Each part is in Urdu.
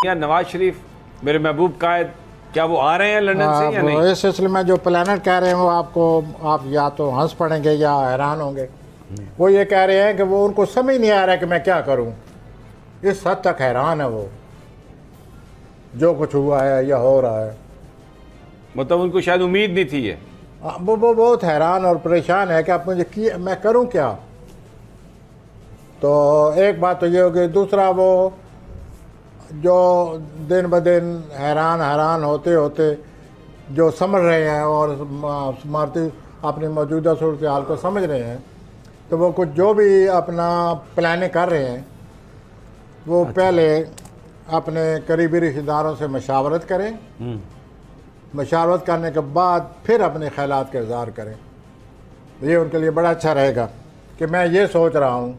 نواز شریف میرے محبوب قائد کیا وہ آ رہے ہیں لندن سے یا نہیں؟ اس سلسلے میں جو پلانٹ کہہ رہے ہیں وہ آپ یا تو ہنس پڑیں گے یا حیران ہوں گے. وہ یہ کہہ رہے ہیں کہ وہ ان کو سمجھ نہیں آ رہا ہے کہ میں کیا کروں. اس حد تک حیران ہے وہ جو کچھ ہوا ہے یا ہو رہا ہے. مطلب ان کو شاید امید نہیں تھی. وہ بہت حیران اور پریشان ہے کہ اب مجھے میں کروں کیا. تو ایک بات تو یہ ہوگی. دوسرا وہ جو دن بدن حیران ہوتے جو سمجھ رہے ہیں اور اپنی موجودہ صورتحال کو سمجھ رہے ہیں تو وہ کچھ جو بھی اپنا پلانیں کر رہے ہیں وہ پہلے اپنے قریبی رشتہ داروں سے مشاورت کریں. مشاورت کرنے کے بعد پھر اپنے خیالات کا اظہار کریں. یہ ان کے لیے بڑا اچھا رہے گا کہ میں یہ سوچ رہا ہوں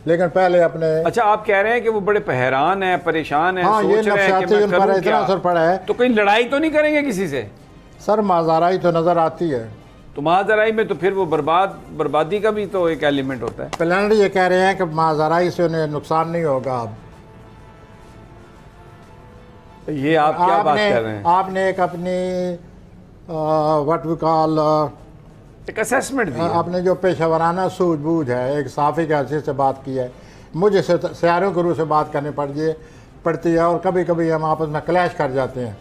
لیکن پہلے اپنے. اچھا آپ کہہ رہے ہیں کہ وہ بڑے حیران ہیں پریشان ہیں. ہاں یہ نفسیاتی ان پر اتنا اثر پڑا ہے. تو کوئی لڑائی تو نہیں کریں گے کسی سے؟ سر مازارائی تو نظر آتی ہے. تو مازارائی میں تو پھر وہ بربادی کا بھی تو ایک ایلیمنٹ ہوتا ہے. پلانٹ یہ کہہ رہے ہیں کہ مازارائی سے انہیں نقصان نہیں ہوگا. اب یہ آپ کیا بات کر رہے ہیں؟ آپ نے ایک اپنی وٹ وی کال ایک اسیسمنٹ دی. آپ نے جو پیشہ ورانہ سوجھ بوجھ ہے ایک صحافی کے حیثیت سے بات کی ہے. مجھے سیاروں کے روح سے بات کرنی پڑتی ہے اور کبھی کبھی ہم آپس میں کلیش کر جاتے ہیں.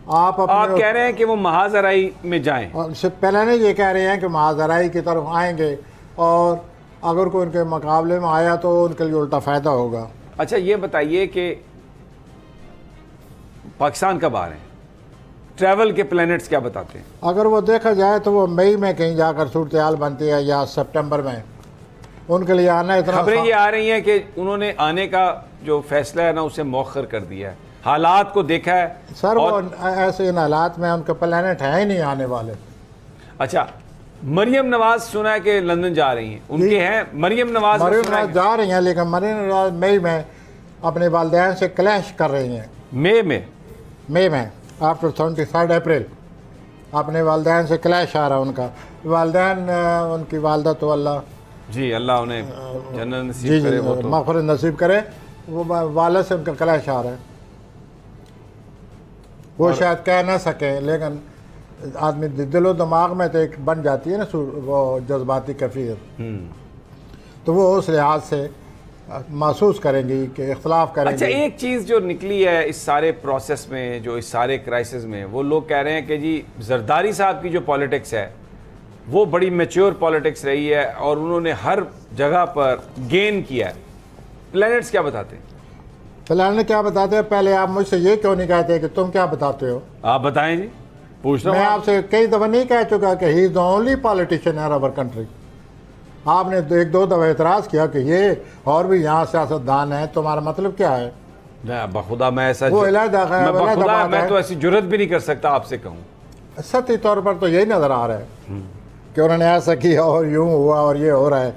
آپ کہہ رہے ہیں کہ وہ مہازرائی میں جائیں. پہلے نہیں یہ کہہ رہے ہیں کہ مہازرائی کی طرف آئیں گے اور اگر کوئی ان کے مقابلے میں آیا تو ان کے لیے الٹا فائدہ ہوگا. اچھا یہ بتائیے کہ پاکستان کب آ رہے ہیں؟ ٹریول کے پلانٹس کیا بتاتے ہیں؟ اگر وہ دیکھا جائے تو وہ مئی میں کہیں جا کر صورتحال بنتی ہے یا سپٹمبر میں. ان کے لیے آنا اتنا. خبریں یہ آ رہی ہیں کہ انہوں نے آنے کا جو فیصلہ ہے نا اسے مؤخر کر دیا ہے. حالات کو دیکھا ہے سر. وہ ایسے ان حالات میں ان کے پلانٹ ہیں ہی نہیں آنے والے. اچھا مریم نواز سنا ہے کہ لندن جا رہی ہیں. ان کے ہیں مریم نواز جا رہی ہیں لیکن مریم نواز مئی میں اپنے والدین سے کلیش کر رہی ہیں. مئی میں آفٹر 23 اپریل اپنے والدین سے کلیش آ رہا ان کا. والدین ان کی والدہ تو اللہ انہیں جنت نصیب کرے. وہ تو مغفرت نصیب کرے. وہ والد سے ان کا کلیش آ رہا ہے. وہ شاید کہہ نہ سکیں لیکن آدمی دل و دماغ میں تو ایک بن جاتی ہے نا وہ جذباتی کیفیت. تو وہ اس لحاظ سے محسوس کریں گی کہ اختلاف کریں گے. اچھا ایک چیز جو نکلی ہے اس سارے پروسیس میں جو اس سارے کرائسس میں وہ لوگ کہہ رہے ہیں کہ جی زرداری صاحب کی جو پالیٹکس ہے وہ بڑی میچور پالیٹکس رہی ہے اور انہوں نے ہر جگہ پر گین کیا ہے. پلانٹس کیا بتاتے ہیں؟ پلانٹ کیا بتاتے ہیں؟ پہلے آپ مجھ سے یہ کیوں نہیں کہتے کہ تم کیا بتاتے ہو؟ آپ بتائیں جی. پوچھ رہا ہوں. میں آپ سے کئی دفعہ نہیں کہہ چکا کہ he is the only politician in our country. آپ نے ایک دو دفعہ اعتراض کیا کہ یہ اور بھی یہاں سیاست دان ہیں. تمہارا مطلب کیا ہے؟ بخدا میں ایسا میں تو ایسی جرت بھی نہیں کر سکتا آپ سے کہوں. سطحی طور پر تو یہی نظر آ رہا ہے کہ انہوں نے ایسا کیا اور یوں ہوا اور یہ ہو رہا ہے.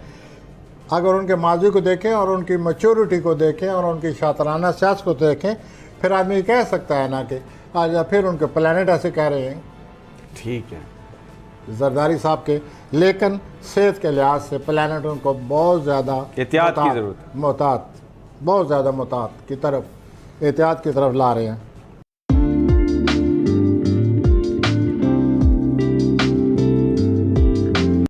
اگر ان کے ماضی کو دیکھیں اور ان کی میچورٹی کو دیکھیں اور ان کی شاطرانہ سیاست کو دیکھیں پھر آدمی کہہ سکتا ہے نا کہ آج پھر ان کے پلانٹ ایسے کہہ رہے ہیں. ٹھیک ہے زرداری صاحب کے. لیکن صحت کے لحاظ سے پلانٹ ان کو بہت زیادہ احتیاط کی ضرورت ہے. بہت زیادہ محتاط کی طرف احتیاط کی طرف لا رہے ہیں.